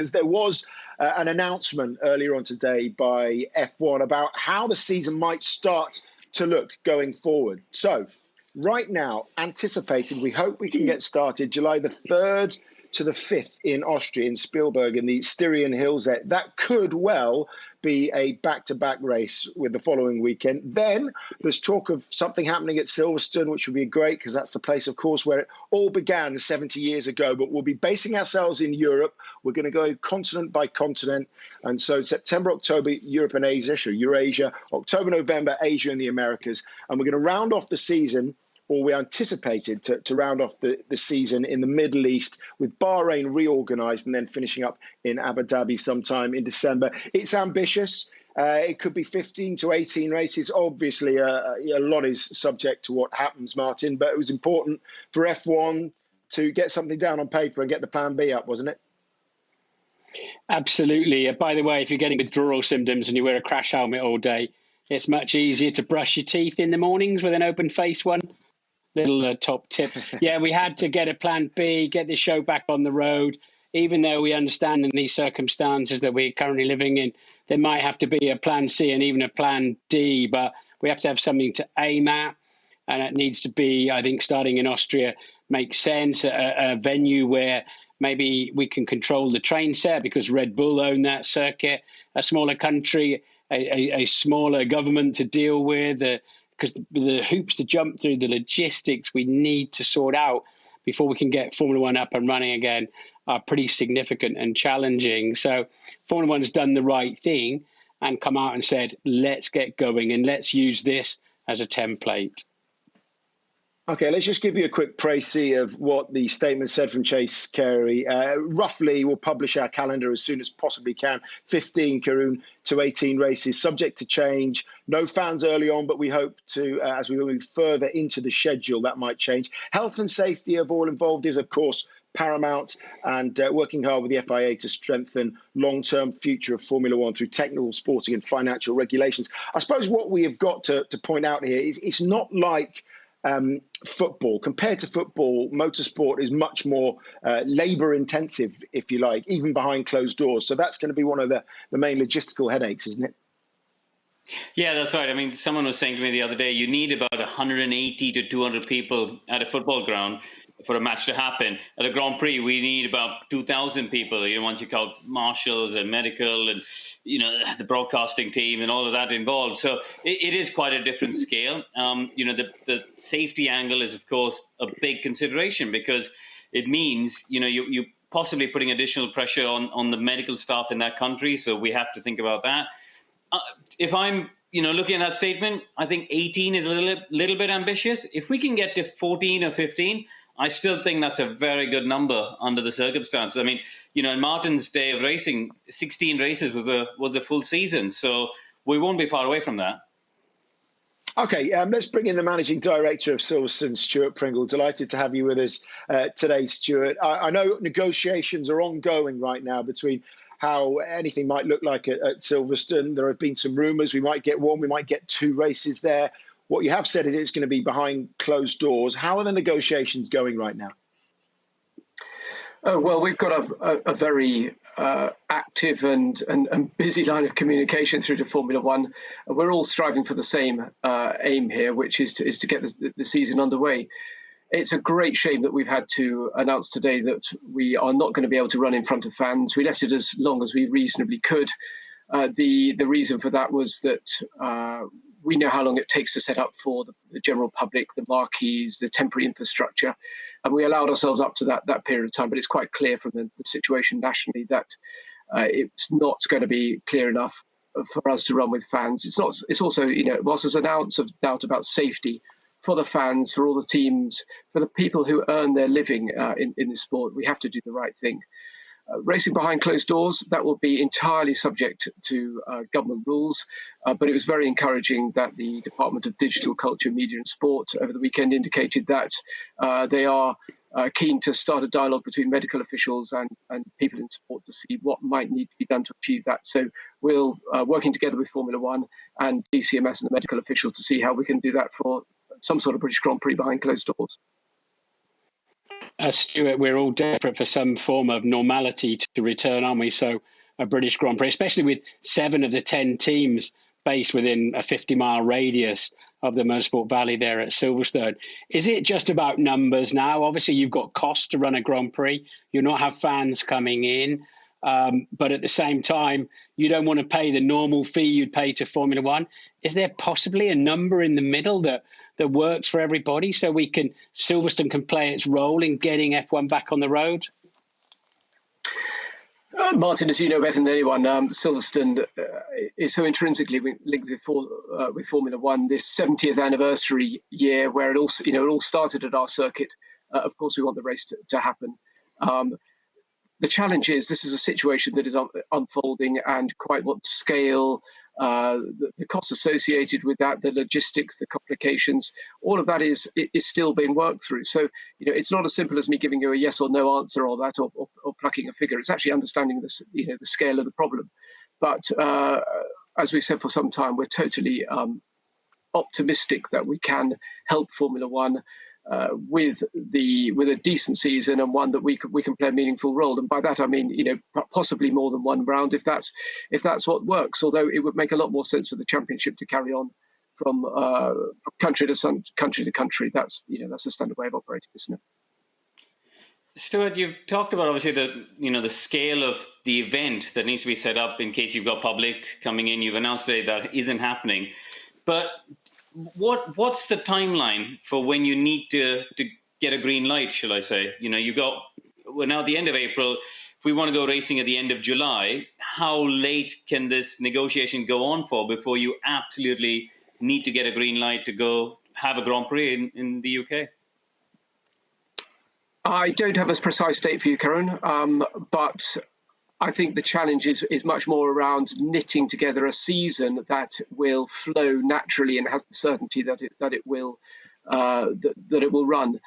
because there was an announcement earlier on today by F1 about how the season might start to look going forward. So right now, anticipated, we hope we can get started July the 3rd to the 5th in Austria, in Spielberg, in the Styrian Hills there. That could well be a back-to-back race with the following weekend. Then there's talk of something happening at Silverstone, which would be great because that's the place, of course, where it all began 70 years ago. But we'll be basing ourselves in Europe. We're going to go continent by continent. And so September, October, Europe and Asia, so Eurasia, October, November, Asia and the Americas. And we're going to round off the season, or we anticipated to round off the season in the Middle East with Bahrain reorganised and then finishing up in Abu Dhabi sometime in December. It's ambitious. It could be 15 to 18 races. Obviously, a lot is subject to what happens, Martin, but it was important for F1 to get something down on paper and get the plan B up, wasn't it? Absolutely. By the way, if you're getting withdrawal symptoms and you wear a crash helmet all day, it's much easier to brush your teeth in the mornings with an open face one. Little top tip. Yeah, we had to get a plan B, get the show back on the road, even though we understand in these circumstances that we're currently living in, there might have to be a plan C and even a plan D, but we have to have something to aim at. And it needs to be, I think, starting in Austria makes sense, a venue where maybe we can control the train set because Red Bull own that circuit, a smaller country, a smaller government to deal with, because the hoops to jump through, the logistics we need to sort out before we can get Formula One up and running again are pretty significant and challenging. So Formula One's done the right thing and come out and said, let's get going and let's use this as a template. Okay, let's just give you a quick précis of what the statement said from Chase Carey. Roughly, we'll publish our calendar as soon as possibly can. 15, Karun, to 18 races, subject to change. No fans early on, but we hope to, as we move further into the schedule, that might change. Health and safety of all involved is, of course, paramount, and working hard with the FIA to strengthen long-term future of Formula One through technical, sporting and financial regulations. I suppose what we have got to point out here is it's not like football. Compared to football, motorsport is much more labour intensive, if you like, even behind closed doors. So that's going to be one of the main logistical headaches, isn't it? Yeah, that's right. I mean, someone was saying to me the other day, you need about 180 to 200 people at a football ground for a match to happen. At a Grand Prix, we need about 2,000 people, once you count marshals and medical and, the broadcasting team and all of that involved. So it is quite a different scale. The safety angle is, of course, a big consideration because it means, you possibly putting additional pressure on the medical staff in that country. So we have to think about that. If I'm, looking at that statement, I think 18 is a little bit ambitious. If we can get to 14 or 15, I still think that's a very good number under the circumstances. I mean, in Martin's day of racing, 16 races was a full season. So we won't be far away from that. Okay, let's bring in the Managing Director of Silverstone, Stuart Pringle. Delighted to have you with us today, Stuart. I know negotiations are ongoing right now between how anything might look like at Silverstone. There have been some rumours we might get one, we might get two races there. What you have said is it's going to be behind closed doors. How are the negotiations going right now? Oh, well, we've got a very active and busy line of communication through to Formula One. We're all striving for the same aim here, which is to get the season underway. It's a great shame that we've had to announce today that we are not going to be able to run in front of fans. We left it as long as we reasonably could. The reason for that was that we know how long it takes to set up for the general public, the marquees, the temporary infrastructure, and we allowed ourselves up to that period of time. But it's quite clear from the situation nationally that it's not going to be clear enough for us to run with fans. It's also, whilst there's an ounce of doubt about safety for the fans, for all the teams, for the people who earn their living in this sport, we have to do the right thing. Racing behind closed doors, that will be entirely subject to government rules, but it was very encouraging that the Department of Digital, Culture, Media and Sport over the weekend indicated that they are keen to start a dialogue between medical officials and people in sport to see what might need to be done to achieve that. So we'll working together with Formula One and DCMS and the medical officials to see how we can do that for some sort of British Grand Prix behind closed doors. Stuart, we're all desperate for some form of normality to return, aren't we? So a British Grand Prix, especially with 7 of the 10 teams based within a 50-mile radius of the Motorsport Valley there at Silverstone. Is it just about numbers now? Obviously, you've got costs to run a Grand Prix. You'll not have fans coming in. But at the same time, you don't want to pay the normal fee you'd pay to Formula One. Is there possibly a number in the middle that works for everybody so Silverstone can play its role in getting F1 back on the road? Martin, as you know better than anyone, Silverstone is so intrinsically linked with Formula One. This 70th anniversary year, where it all started at our circuit. Of course, we want the race to happen. The challenge is this is a situation that is unfolding, and quite what scale, the costs associated with that, the logistics, the complications, all of that is still being worked through. So, it's not as simple as me giving you a yes or no answer on that, or plucking a figure. It's actually understanding the scale of the problem. But as we've said for some time, we're totally optimistic that we can help Formula One with a decent season, and one that we can play a meaningful role. And by that I mean, possibly more than one round if that's what works. Although it would make a lot more sense for the championship to carry on from country to country. That's the standard way of operating, isn't it? Stuart, you've talked about obviously the scale of the event that needs to be set up in case you've got public coming in. You've announced today that isn't happening, but what's the timeline for when you need to get a green light, shall I say? We're now at the end of April. If we want to go racing at the end of July, how late can this negotiation go on for before you absolutely need to get a green light to go have a Grand Prix in the UK? I don't have a precise date for you, Karun, but I think the challenge is much more around knitting together a season that will flow naturally and has the certainty that it will run.